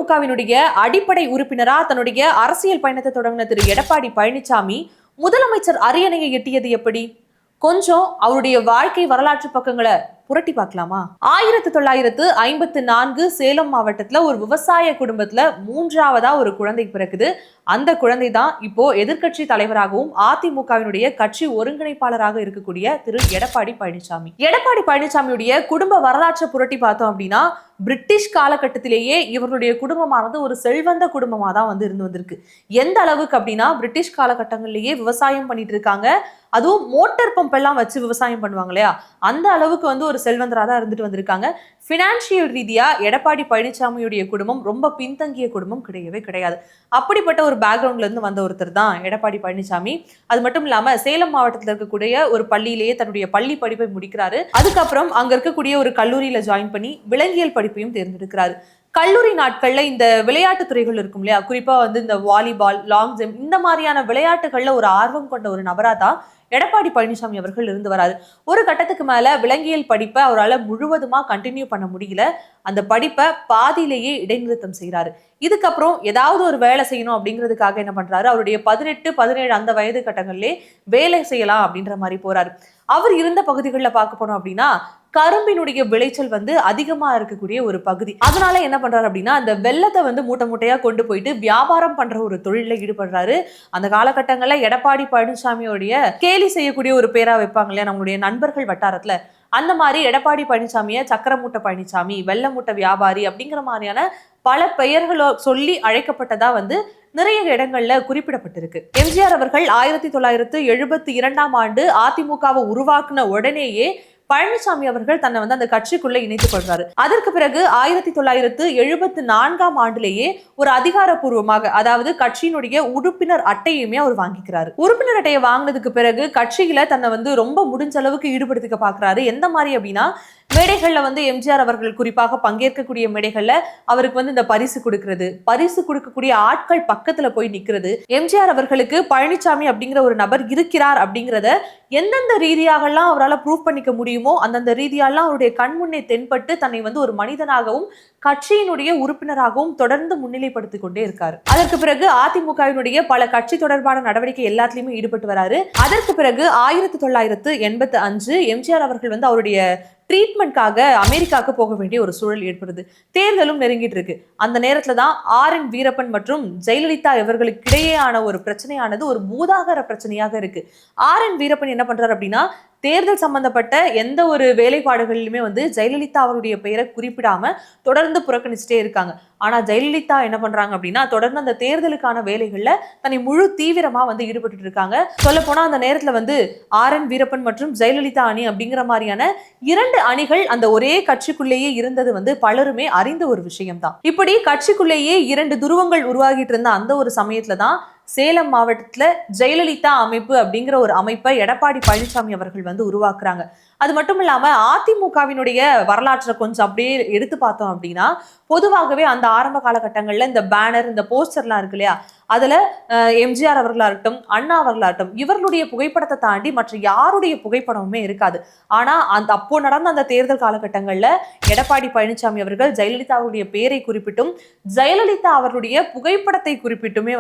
அதிமுகவினுடைய அடிப்படை உறுப்பினரா தன்னுடைய அரசியல் பயணத்தை தொடங்கின திரு எடப்பாடி பழனிசாமி முதலமைச்சர் அரியணையை எட்டியது எப்படி? கொஞ்சம் அவருடைய வாழ்க்கை வரலாற்று பக்கங்களை புரட்டி பார்க்கலாமா? 1954 சேலம் மாவட்டத்துல ஒரு விவசாய குடும்பத்துல மூன்றாவதா ஒரு குழந்தை பிறக்குது. அந்த குழந்தை தான் இப்போ எதிர்க்கட்சி தலைவராகவும் அதிமுகவினுடைய கட்சி ஒருங்கிணைப்பாளராக இருக்கக்கூடிய திரு எடப்பாடி பழனிசாமி. எடப்பாடி பழனிசாமியுடைய குடும்ப வரலாற்றை புரட்டி பார்த்தோம் அப்படின்னா, பிரிட்டிஷ் காலகட்டத்திலேயே இவருடைய குடும்பமானது ஒரு செல்வந்த குடும்பமா தான் இருந்து வந்திருக்கு. எந்த அளவுக்கு அப்படின்னா, பிரிட்டிஷ் காலகட்டங்களிலேயே விவசாயம் பண்ணிட்டு இருக்காங்க. அதுவும் மோட்டார் பம்ப் எல்லாம் வச்சு விவசாயம் பண்ணுவாங்க இல்லையா, அந்த அளவுக்கு ஒரு செல்வந்தரா தான் இருந்துட்டு வந்திருக்காங்க. பினான்சியல் ரீதியா எடப்பாடி பழனிசாமியுடைய குடும்பம் ரொம்ப பின்தங்கிய குடும்பம் கிடையவே கிடையாது. அப்படிப்பட்ட ஒரு பேக்ரவுண்ட்ல இருந்து வந்த ஒருத்தர் தான் எடப்பாடி பழனிசாமி. அது மட்டும் இல்லாம சேலம் மாவட்டத்தில் இருக்கக்கூடிய ஒரு பள்ளியிலேயே தன்னுடைய பள்ளி படிப்பை முடிக்கிறாரு. அதுக்கப்புறம் அங்க இருக்கக்கூடிய ஒரு கல்லூரியில ஜாயின் பண்ணி விலங்கியல் படிப்பையும் தேர்ந்தெடுக்கிறாரு. கல்லூரி நாட்கள்ல இந்த விளையாட்டு துறைகள் இருக்கும் இல்லையா, குறிப்பா இந்த வாலிபால், லாங் ஜம்ப், இந்த மாதிரியான விளையாட்டுகள்ல ஒரு ஆர்வம் கொண்ட ஒரு நபரா தான் எடப்பாடி பழனிசாமி அவர்கள் இருந்து வராரு. ஒரு கட்டத்துக்கு மேல விலங்கியல் படிப்பை அவரால் முழுவதுமா கண்டினியூ பண்ண முடியல. அந்த படிப்பை பாதியிலேயே இடைநிறுத்தம் செய்யறாரு. இதுக்கப்புறம் ஏதாவது ஒரு வேலை செய்யணும் அப்படிங்கிறதுக்காக என்ன பண்றாரு, அவருடைய 18, 17 அந்த வயது கட்டங்களிலே வேலை செய்யலாம் அப்படின்ற மாதிரி போறாரு. அவர் இருந்த பகுதிகளில் பார்க்க போனோம் அப்படின்னா, கரும்பினுடைய விளைச்சல் அதிகமா இருக்கக்கூடிய ஒரு பகுதி. அதனால என்ன பண்றாரு அப்படின்னா, அந்த வெள்ளத்தை மூட்டை மூட்டையா கொண்டு போயிட்டு வியாபாரம் பண்ற ஒரு தொழில ஈடுபடுறாரு. அந்த காலகட்டங்கள்ல எடப்பாடி பழனிசாமியோடைய கேலி செய்யக்கூடிய ஒரு பேரா வைப்பாங்க இல்லையா நம்மளுடைய நண்பர்கள் வட்டாரத்துல, அந்த மாதிரி எடப்பாடி பழனிசாமிய சக்கர மூட்டை பழனிசாமி, வெள்ள மூட்டை வியாபாரி அப்படிங்கிற மாதிரியான பல பெயர்களோ சொல்லி அழைக்கப்பட்டதா நிறைய இடங்கள்ல குறிப்பிடப்பட்டிருக்கு. எம்ஜிஆர் அவர்கள் 1972ஆம் ஆண்டு அதிமுகவை உருவாக்குன உடனேயே பழனிசாமி அவர்கள் தன்னை அந்த கட்சிக்குள்ள இணைத்துக் கொள்றாரு. அதற்கு பிறகு 1974ஆம் ஆண்டிலேயே ஒரு அதிகாரப்பூர்வமாக, அதாவது கட்சியினுடைய உறுப்பினர் அட்டையுமே அவர் வாங்கிக்கிறாரு. உறுப்பினர் அட்டையை வாங்கினதுக்கு பிறகு கட்சியில தன்னை ரொம்ப முடிஞ்ச அளவுக்கு ஈடுபடுத்திக்க பாக்குறாரு. எந்த மாதிரி அப்படின்னா, மேடைகள்ல எம்ஜிஆர் அவர்கள் குறிப்பாக பங்கேற்கக்கூடிய மேடைகள்ல அவருக்கு இந்த பரிசு கொடுக்கிறது, பரிசு கொடுக்கக்கூடிய ஆட்கள் பக்கத்துல போய் நிக்கிறது, எம்ஜிஆர் அவர்களுக்கு பழனிசாமி அப்படிங்கிற ஒரு நபர் இருக்கிறார் அப்படிங்கிறத எந்தெந்த ரீதியாகலாம் அவரால் ப்ரூவ் பண்ணிக்க முடியுமோ அந்தந்த ரீதியாலாம் அவருடைய கண்முன்னே தென்பட்டு தன்னை ஒரு மனிதனாகவும் கட்சியினுடைய உறுப்பினராகவும் தொடர்ந்து முன்னிலைப்படுத்திக் கொண்டே இருக்காரு. அதற்கு பிறகு அதிமுகவினுடைய பல கட்சி தொடர்பான நடவடிக்கை எல்லாத்திலுமே ஈடுபட்டு வராரு. அதற்கு பிறகு 1985 எம்ஜிஆர் அவர்கள் அவருடைய ட்ரீட்மெண்ட்காக அமெரிக்காவுக்கு போக வேண்டிய ஒரு சூழல் ஏற்படுது. தேர்தலும் நெருங்கிட்டு இருக்கு. அந்த நேரத்துல தான் ஆர்.என். வீரப்பன் மற்றும் ஜெயலலிதா இவர்களுக்கு இடையேயான ஒரு பிரச்சனையானது ஒரு பூதாகர பிரச்சனையாக இருக்கு. ஆர்.என். வீரப்பன் என்ன பண்றாரு அப்படின்னா, தேர்தல் சம்பந்தப்பட்ட எந்த ஒரு வேலைப்பாடுகளிலுமே ஜெயலலிதா அவருடைய பெயரை குறிப்பிடாம தொடர்ந்து புறக்கணிச்சுட்டே இருக்காங்க. ஆனா ஜெயலலிதா என்ன பண்றாங்க அப்படின்னா, தொடர்ந்து அந்த தேர்தலுக்கான வேலைகள்ல தன்னை முழு தீவிரமா ஈடுபட்டு இருக்காங்க. சொல்ல போனா அந்த நேரத்துல ஆர்.என். வீரப்பன் மற்றும் ஜெயலலிதா அணி அப்படிங்கிற மாதிரியான 2 அணிகள் அந்த ஒரே கட்சிக்குள்ளேயே இருந்தது பலருமே அறிந்த ஒரு விஷயம் தான். இப்படி கட்சிக்குள்ளேயே 2 துருவங்கள் உருவாகிட்டு இருந்த அந்த ஒரு சமயத்துல தான் சேலம் மாவட்டத்துல ஜெயலலிதா அமைப்பு அப்படிங்கிற ஒரு அமைப்பை எடப்பாடி பழனிசாமி அவர்கள் உருவாக்குறாங்க. அது மட்டும் இல்லாம அதிமுகவினுடைய வரலாற்றை கொஞ்சம் அப்படியே எடுத்து பார்த்தோம் அப்படின்னா, பொதுவாகவே அந்த ஆரம்ப காலகட்டங்கள்ல இந்த பேனர், இந்த போஸ்டர்லாம் இருக்கு இல்லையா, அதுல எம்ஜிஆர் அவர்களாகட்டும், அண்ணா அவர்களாகட்டும், இவர்களுடைய புகைப்படத்தை தாண்டி மற்ற யாருடைய புகைப்படமுமே இருக்காது. ஆனா அப்போ நடந்த அந்த தேர்தல் காலகட்டங்கள்ல எடப்பாடி பழனிசாமி அவர்கள் ஜெயலலிதா அவருடைய பேரை குறிப்பிட்டும் ஜெயலலிதா அவருடைய புகைப்படத்தை குறிப்பிட்டுமே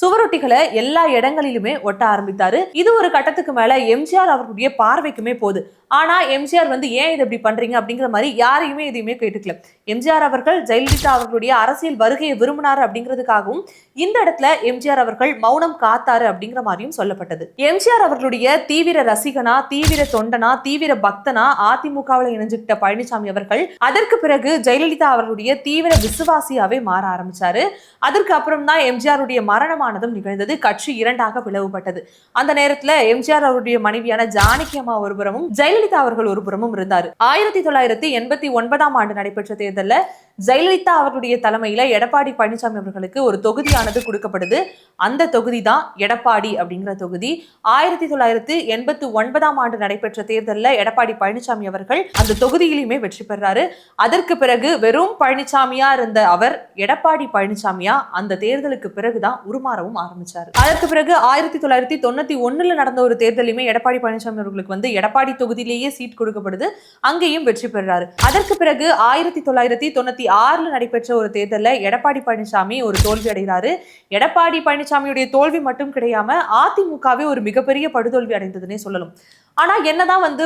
சுவரொட்டிகளை எல்லா இடங்களிலுமே ஒட்ட ஆரம்பித்தாரு. இது ஒரு கட்டத்துக்கு மேல எம்ஜிஆர் அவருடைய பார்வைக்குமே போகுது. ஆனா எம்ஜிஆர் ஏன் இது இப்படி பண்றீங்க அப்படிங்கிற மாதிரி யாரையுமே எதையுமே கேட்டுக்கல. எம்ஜிஆர் அவர்கள் ஜெயலலிதா அவர்களுடைய அரசியல் வருகையை விரும்பினாரு அப்படிங்கிறதுக்காகவும் இந்த இடத்துல எம்ஜிஆர் அவர்கள் மௌனம் காத்தாரு அப்படிங்கிற மாதிரியும் சொல்லப்பட்டது. எம்ஜிஆர் அவர்களுடைய தீவிர ரசிகனா, தீவிர தொண்டனா, தீவிர பக்தனா அதிமுகவில் இணைஞ்சுக்கிட்ட பழனிசாமி அவர்கள் அதற்கு பிறகு ஜெயலலிதா அவர்களுடைய தீவிர விசுவாசியாவே மாற ஆரம்பிச்சாரு. அதற்கு அப்புறம் தான் எம்ஜிஆருடைய மரணமானதும் நிகழ்ந்தது. கட்சி 2ஆக பிளவுபட்டது. அந்த நேரத்துல எம்ஜிஆர் அவருடைய மனைவியான ஜானகி அம்மா ஒரு புறமும் ஜெயலலிதா அவர்கள் ஒரு புறமும் இருந்தார். 1989ஆம் ஆண்டு நடைபெற்ற தேர்தல்ல ஜெயலலிதா அவர்களுடைய தலைமையில எடப்பாடி பழனிசாமி அவர்களுக்கு ஒரு தொகுதியானது கொடுக்கப்படுது. அந்த தொகுதி தான் எடப்பாடி அப்படிங்கிற தொகுதி. 1989ஆம் ஆண்டு நடைபெற்ற தேர்தல்ல எடப்பாடி பழனிசாமி அவர்கள் அந்த தொகுதியிலுமே வெற்றி பெறாரு. அதற்கு பிறகு வெறும் பழனிசாமியா இருந்த அவர் எடப்பாடி பழனிசாமியா அந்த தேர்தலுக்கு பிறகுதான் உருமாறவும் ஆரம்பிச்சாரு. அதற்கு பிறகு 1991 நடந்த ஒரு தேர்தலுமே எடப்பாடி பழனிசாமி அவர்களுக்கு எடப்பாடி தொகுதியிலேயே சீட் கொடுக்கப்படுது. அங்கேயும் வெற்றி பெறாரு. அதற்கு பிறகு 1995 2006 நடைபெற்ற ஒரு தேர்தல்ல எடப்பாடி பழனிசாமி ஒரு தோல்வி அடைகிறாரு. எடப்பாடி பழனிசாமியுடைய தோல்வி மட்டும் கிடையாம அதிமுகவே ஒரு மிகப்பெரிய படுதோல்வி அடைந்ததுன்னே சொல்லலாம். ஆனா என்னதான் வந்து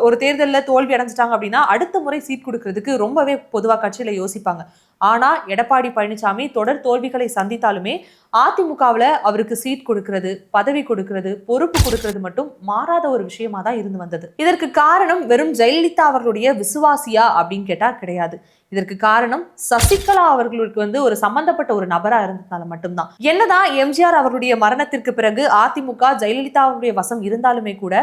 ஒரு தேர்தல்ல தோல்வி அடைஞ்சிட்டாங்க அப்படின்னா அடுத்த முறை சீட் கொடுக்கறதுக்கு ரொம்பவே பொதுவா கட்சியில யோசிப்பாங்க. ஆனா எடப்பாடி பழனிசாமி தொடர் தோல்விகளை சந்தித்தாலுமே அதிமுகவுல அவருக்கு சீட் கொடுக்கிறது, பதவி கொடுக்கிறது, பொறுப்பு கொடுக்கிறது மட்டும் மாறாத ஒரு விஷயமா தான் இருந்து வந்தது. இதற்கு காரணம் வெறும் ஜெயலலிதா அவர்களுடைய விசுவாசியா அப்படின்னு கேட்டா கிடையாது. இதற்கு காரணம் சசிகலா அவர்களுக்கு வந்து ஒரு சம்பந்தப்பட்ட ஒரு நபரா இருந்ததுனால மட்டும்தான். என்னதான் எம்ஜிஆர் அவர்களுடைய மரணத்திற்கு பிறகு அதிமுக ஜெயலலிதாவுடைய வசம் இருந்தாலுமே கூட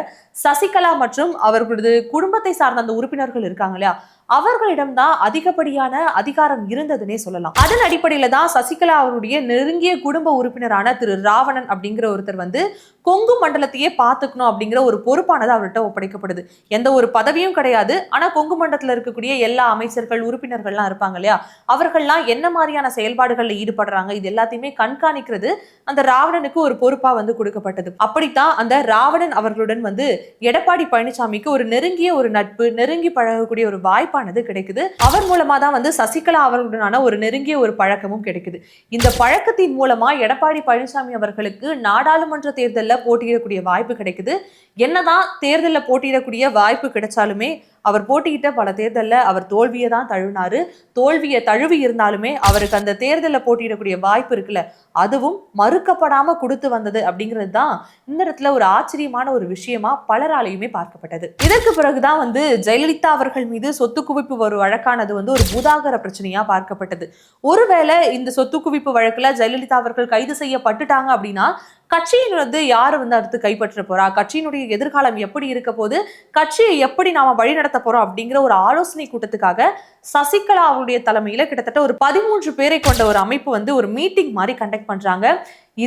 சசிகலா மற்றும் அவர்களது குடும்பத்தை சார்ந்த அந்த உறுப்பினர்கள் இருக்காங்க இல்லையா, அவர்களிடம்தான் அதிகப்படியான அதிகாரம் இருந்ததுன்னே சொல்லலாம். அதன் அடிப்படையில தான் சசிகலா அவருடைய நெருங்கிய குடும்ப உறுப்பினரான திரு ராவணன் அப்படிங்கிற ஒருத்தர் வந்து கொங்கு மண்டலத்தையே பார்த்துக்கணும் அப்படிங்கிற ஒரு பொறுப்பானது அவர்கிட்ட ஒப்படைக்கப்படுது. எந்த ஒரு பதவியும் கிடையாது. ஆனா கொங்கு மண்டலத்துல இருக்கக்கூடிய எல்லா அமைச்சர்கள் உறுப்பினர்கள்லாம் இருப்பாங்க இல்லையா, அவர்கள்லாம் என்ன மாதிரியான செயல்பாடுகள்ல ஈடுபடுறாங்க இது எல்லாத்தையுமே கண்காணிக்கிறது அந்த ராவணனுக்கு ஒரு பொறுப்பா வந்து கொடுக்கப்பட்டது. அப்படித்தான் அந்த ராவணன் அவர்களுடன் வந்து எடப்பாடி பழனிசாமிக்கு ஒரு நெருங்கிய ஒரு நட்பு, நெருங்கி பழகக்கூடிய ஒரு வாய்ப்பானது கிடைக்குது. அவர் மூலமா தான் வந்து சசிகலா அவர்களுடனான ஒரு நெருங்கிய ஒரு பழக்கமும் கிடைக்குது. இந்த பழக்கத்தின் மூலமா எடப்பாடி பழனிசாமி அவர்களுக்கு நாடாளுமன்ற தேர்தலில் போட்டியிடக்கூடிய வாய்ப்பு கிடைக்குது. என்னதான் தேர்தலில் போட்டியிடக்கூடிய வாய்ப்பு கிடைச்சாலுமே அவர் போட்டியிட்ட பல தேர்தலில் அவர் தோல்வியை தான் தழுவினாரு. தோல்வியை தழுவி இருந்தாலுமே அவருக்கு அந்த தேர்தலில் போட்டியிடக்கூடிய வாய்ப்பு இருக்குல்ல, அதுவும் மறுக்கப்படாம கொடுத்து வந்தது அப்படிங்கிறது தான் இந்த இடத்துல ஒரு ஆச்சரியமான ஒரு விஷயமா பலராலையுமே பார்க்கப்பட்டது. இதற்கு பிறகுதான் வந்து ஜெயலலிதா அவர்கள் மீது சொத்து குவிப்பு ஒரு வழக்கானது வந்து ஒரு பூதாகர பிரச்சனையா பார்க்கப்பட்டது. ஒருவேளை இந்த சொத்து குவிப்பு வழக்குல ஜெயலலிதா அவர்கள் கைது செய்யப்பட்டுட்டாங்க அப்படின்னா கட்சியின் வந்து யாரு வந்து அடுத்து கைப்பற்ற போறா, கட்சியினுடைய எதிர்காலம் எப்படி இருக்க போது, கட்சியை எப்படி நாம வழி நடத்த போறோம் அப்படிங்கிற ஒரு ஆலோசனை கூட்டத்துக்காக சசிகலா அவருடைய தலைமையில கிட்டத்தட்ட ஒரு 13 பேரை கொண்ட ஒரு அமைப்பு வந்து ஒரு மீட்டிங் மாதிரி கண்டக்ட் பண்றாங்க.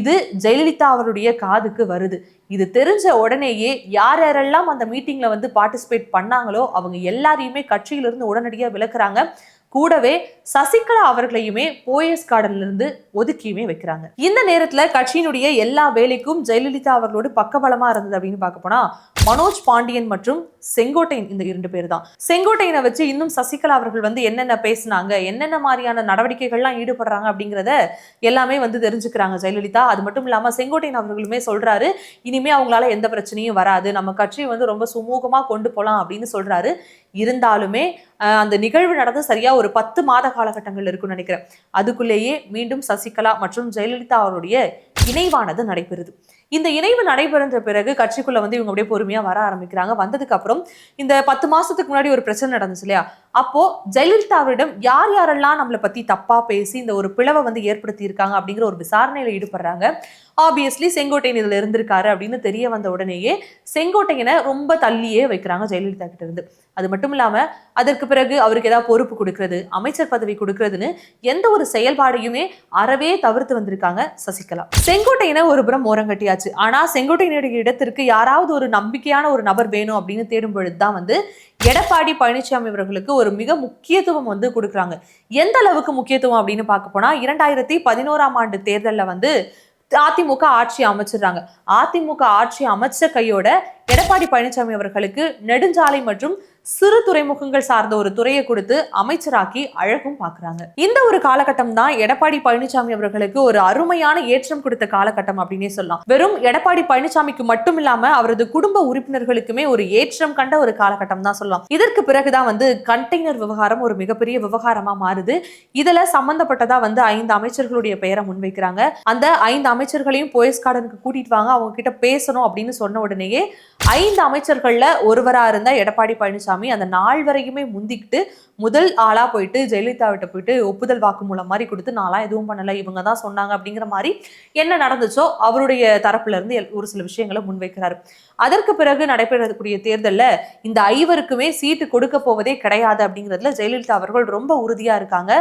இது ஜெயலலிதா அவருடைய காதுக்கு வருது. இது தெரிஞ்ச உடனேயே யார் யாரெல்லாம் அந்த மீட்டிங்ல வந்து பார்ட்டிசிபேட் பண்ணாங்களோ அவங்க எல்லாரையுமே கட்சியிலிருந்து உடனடியா விலக்குறாங்க. கூடவே சசிகலா அவர்களையுமே போயஸ் கார்டன்ல இருந்து ஒதுக்கியுமே வைக்கிறாங்க. இந்த நேரத்துல கட்சியினுடைய எல்லா வேலைக்கும் ஜெயலலிதா அவர்களோடு பக்கபலமா இருந்தது அப்படின்னு பார்க்க போனா மனோஜ் பாண்டியன் மற்றும் செங்கோட்டையன், இந்த 2 பேர் தான். செங்கோட்டையனை வச்சு இன்னும் சசிகலா அவர்கள் வந்து என்னென்ன பேசினாங்க, என்னென்ன மாதிரியான நடவடிக்கைகள்லாம் ஈடுபடுறாங்க அப்படிங்கிறத எல்லாமே வந்து தெரிஞ்சுக்கிறாங்க ஜெயலலிதா. அது மட்டும் இல்லாம செங்கோட்டையன் அவர்களுமே சொல்றாரு, இனிமே அவங்களால எந்த பிரச்சனையும் வராது, நம்ம கட்சியை வந்து ரொம்ப சுமூகமா கொண்டு போலாம் அப்படின்னு சொல்றாரு. இருந்தாலுமே அந்த நிகழ்வு நடந்து சரியா ஒரு 10 மாத காலகட்டங்கள் இருக்குன்னு நினைக்கிறேன். அதுக்குள்ளேயே மீண்டும் சசிகலா மற்றும் ஜெயலலிதா அவருடைய இணைவானது நடைபெறுது. இந்த இணைவு நடைபெறுன்ற பிறகு கட்சிக்குள்ள வந்து இவங்க அப்படியே பொறுமையா வர ஆரம்பிக்கிறாங்க. வந்ததுக்கு அப்புறம் இந்த 10 மாசத்துக்கு முன்னாடி ஒரு பிரச்சனை நடந்துச்சு இல்லையா, அப்போ ஜெயலலிதா அவரிடம் யார் யாரெல்லாம் நம்மளை பத்தி தப்பா பேசி இந்த ஒரு பிளவை வந்து ஏற்படுத்தி இருக்காங்க அப்படிங்கிற ஒரு விசாரணையில ஈடுபடுறாங்க. ஆப்வியஸ்லி செங்கோட்டையன் இதுல இருந்திருக்காரு அப்படின்னு தெரிய வந்த உடனேயே செங்கோட்டையனை ரொம்ப தள்ளியே வைக்கிறாங்க ஜெயலலிதா கிட்ட இருந்து. அது மட்டும் இல்லாம அதற்கு பிறகு அவருக்கு ஏதாவது பொறுப்பு கொடுக்கறது, அமைச்சர் பதவி கொடுக்கறதுன்னு எந்த ஒரு செயல்பாடையுமே அறவே தவிர்த்து வந்திருக்காங்க சசிகலா. செங்கோட்டையனை ஒரு புறம் ஓரங்கட்டியாச்சு. ஆனா செங்கோட்டையனுடைய இடத்திற்கு யாராவது ஒரு நம்பிக்கையான ஒரு நபர் வேணும் அப்படின்னு தேடும் பொழுதுதான் வந்து எடப்பாடி பழனிசாமி அவர்களுக்கு ஒரு மிக முக்கியத்துவம் வந்து கொடுக்குறாங்க. எந்த அளவுக்கு முக்கியத்துவம் அப்படின்னு பார்க்க போனா 2011ஆம் ஆண்டு தேர்தலில் வந்து அதிமுக ஆட்சி அமைச்சிடுறாங்க. அதிமுக ஆட்சி அமைச்ச கையோட எடப்பாடி பழனிசாமி அவர்களுக்கு நெடுஞ்சாலை மற்றும் சிறு துறைமுகங்கள் சார்ந்த ஒரு துறையை கொடுத்து அமைச்சராக்கி அழகும் பார்க்கறாங்க. இந்த ஒரு காலகட்டம் தான் எடப்பாடி பழனிசாமி அவர்களுக்கு ஒரு அருமையான ஏற்றம் கொடுத்த காலகட்டம் அப்படின்னே சொல்லலாம். வெறும் எடப்பாடி பழனிசாமிக்கு மட்டும் இல்லாம அவரது குடும்ப உறுப்பினர்களுக்குமே ஒரு ஏற்றம் கண்ட ஒரு காலகட்டம் தான் சொல்லலாம். இதற்கு பிறகுதான் வந்து கண்டெய்னர் விவகாரம் ஒரு மிகப்பெரிய விவகாரமா மாறுது. இதுல சம்பந்தப்பட்டதா வந்து 5 அமைச்சர்களுடைய பெயரை முன்வைக்கிறாங்க. அந்த 5 அமைச்சர்களையும் போயஸ் கார்டனுக்கு கூட்டிட்டு வாங்க, அவங்க கிட்ட பேசணும் அப்படின்னு சொன்ன உடனேயே 5 அமைச்சர்கள்ல ஒருவரா இருந்த எடப்பாடி பழனிசாமி அந்த நாள் வரைக்குமே முந்திக்கிட்டு முதல் ஆளா போயிட்டு ஜெயலலிதா விட்ட போயிட்டு ஒப்புதல் வாக்குமூலம் மாதிரி கொடுத்து நான்லாம் எதுவும் பண்ணல, இவங்க தான் சொன்னாங்க அப்படிங்கிற மாதிரி என்ன நடந்துச்சோ அவருடைய தரப்புல இருந்து ஒரு சில விஷயங்களை முன்வைக்கிறாரு. அதற்கு பிறகு நடைபெறக்கூடிய தேர்தல்ல இந்த 5 சீட்டு கொடுக்க போவதே கிடையாது அப்படிங்கிறதுல ஜெயலலிதா அவர்கள் ரொம்ப உறுதியா இருக்காங்க.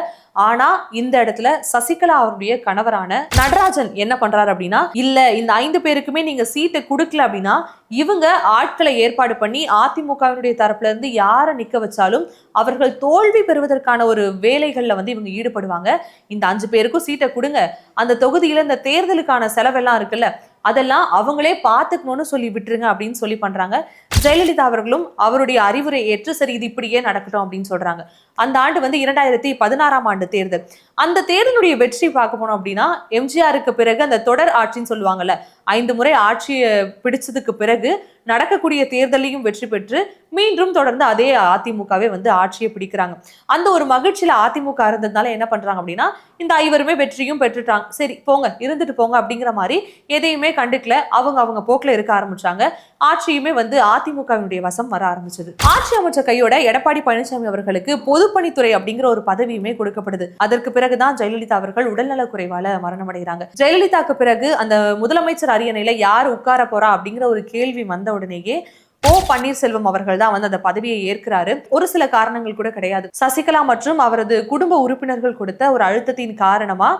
ஆனா இந்த இடத்துல சசிகலா அவருடைய கணவரான நடராஜன் என்ன பண்றாரு அப்படின்னா, இல்ல இந்த 5 பேருக்குமே நீங்க சீட்டை கொடுக்கல அப்படின்னா இவங்க ஆட்களை ஏற்பாடு பண்ணி அதிமுகவினுடைய தரப்புல இருந்து யாரை நிக்க வச்சாலும் அவர்கள் தோல்வி பெறுவதற்கான ஒரு வேலைகள்ல வந்து இவங்க ஈடுபடுவாங்க. இந்த 5 பேருக்கும் சீட்டை கொடுங்க, அந்த தொகுதியில இந்த தேர்தலுக்கான செலவெல்லாம் இருக்குல்ல அதெல்லாம் அவங்களே பார்த்துக்கணும்னு சொல்லி விட்டுருங்க அப்படின்னு சொல்லி பண்றாங்க. ஜெயலலிதா அவர்களும் அவருடைய அறிவுரை ஏற்று சரி இது இப்படியே நடக்கட்டும் அப்படின்னு சொல்றாங்க. அந்த ஆண்டு வந்து 2016ஆம் ஆண்டு தேர்தல். அந்த தேர்தலுடைய வெற்றி பார்க்க போனோம் அப்படின்னா எம்ஜிஆருக்கு பிறகு அந்த தொடர் ஆட்சின்னு சொல்லுவாங்கல்ல, 5 முறை ஆட்சியை பிடிச்சதுக்கு பிறகு நடக்கக்கூடிய தேர்தலையும் வெற்றி பெற்று மீண்டும் தொடர்ந்து அதே அதிமுகவே வந்து ஆட்சியை பிடிக்கிறாங்க. அந்த ஒரு மகிழ்ச்சியில அதிமுக இருந்ததுனால என்ன பண்றாங்க அப்படின்னா இந்த 5 வெற்றியும் பெற்றுட்டாங்க. சரி போங்க இருந்துட்டு போங்க அப்படிங்கிற மாதிரி எதையுமே கண்டுக்கல. அவங்க போக்குல இருக்க ஆரம்பிச்சாங்க. ஆட்சியுமே வந்து அதிமுகவினுடைய வசம் வர ஆரம்பிச்சது. ஆட்சி அமைச்ச கையோட எடப்பாடி பழனிசாமி அவர்களுக்கு பொதுப்பணித்துறை அப்படிங்கிற ஒரு பதவியுமே கொடுக்கப்படுது. அதற்கு பிறகுதான் ஜெயலலிதா அவர்கள் உடல்நலக் குறைவால மரணம் அடைகிறாங்க. ஜெயலலிதாக்கு பிறகு அந்த முதலமைச்சர் அரியணையில யார் உட்கார போறா அப்படிங்கிற ஒரு கேள்வி வந்த உடனேயே பன்னீர்செல்வம் அவர்கள் தான் வந்து அந்த பதவியை ஏற்கிறாரு. ஒரு சில காரணங்கள் கூட கிடையாது. சசிகலா மற்றும் அவரது குடும்ப உறுப்பினர்கள் கொடுத்த ஒரு அழுத்தத்தின் காரணமா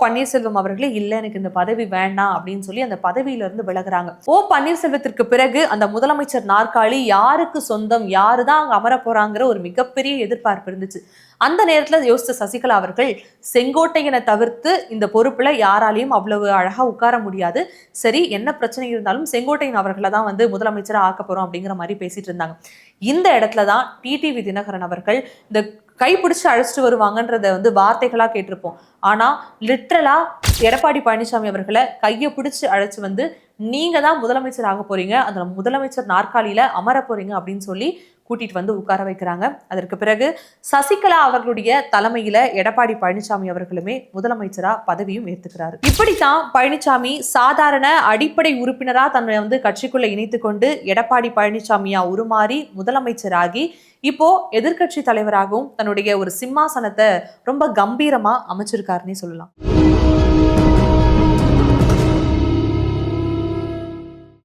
பன்னீர்செல்வம் அவர்களே இல்ல எனக்கு இந்த பதவி வேண்டாம் அப்படின்னு சொல்லி அந்த பதவியில இருந்து விலகுறாங்க. பன்னீர்செல்வத்திற்கு பிறகு அந்த முதலமைச்சர் நாற்காலி யாருக்கு சொந்தம், யாருதான் அங்க அமர போறாங்கிற ஒரு மிகப்பெரிய எதிர்பார்ப்பு இருந்துச்சு. அந்த நேரத்துல யோசிச்ச சசிகலா அவர்கள் செங்கோட்டையனை தவிர்த்து இந்த பொறுப்புல யாராலையும் அவ்வளவு அழகா உட்கார முடியாது. சரி என்ன பிரச்சனை இருந்தாலும் செங்கோட்டையன் அவர்களை தான் வந்து முதலமைச்சரா ஆக்க போறோம் அப்படிங்கிற மாதிரி பேசிட்டு இருந்தாங்க. இந்த இடத்துலதான் டிடிவி தினகரன் அவர்கள் இந்த கைப்பிடிச்சு அழைச்சிட்டு வருவாங்கன்றத வந்து வார்த்தைகளா கேட்டிருப்போம். ஆனா லிட்ரலா எடப்பாடி பழனிசாமி அவர்களை கையை பிடிச்சு அழைச்சு வந்து நீங்க தான் முதலமைச்சர் ஆக போறீங்க, அந்த முதலமைச்சர் நாற்காலியில அமர போறீங்க அப்படின்னு சொல்லி கூட்டிட்டு வந்து உட்கார வைக்கிறாங்க. அதற்கு பிறகு சசிகலா அவர்களுடைய தலைமையில எடப்பாடி பழனிசாமி அவர்களுமே முதலமைச்சரா பதவியும் ஏற்றுக்கிறாரு. இப்படித்தான் பழனிசாமி சாதாரண அடிப்படை உறுப்பினரா தன்னை வந்து கட்சிக்குள்ள இணைத்து கொண்டு எடப்பாடி பழனிசாமியா உருமாறி முதலமைச்சராகி இப்போ எதிர்கட்சி தலைவராகவும் தன்னுடைய ஒரு சிம்மாசனத்தை ரொம்ப கம்பீரமா அமைச்சிருக்காருன்னே சொல்லலாம்.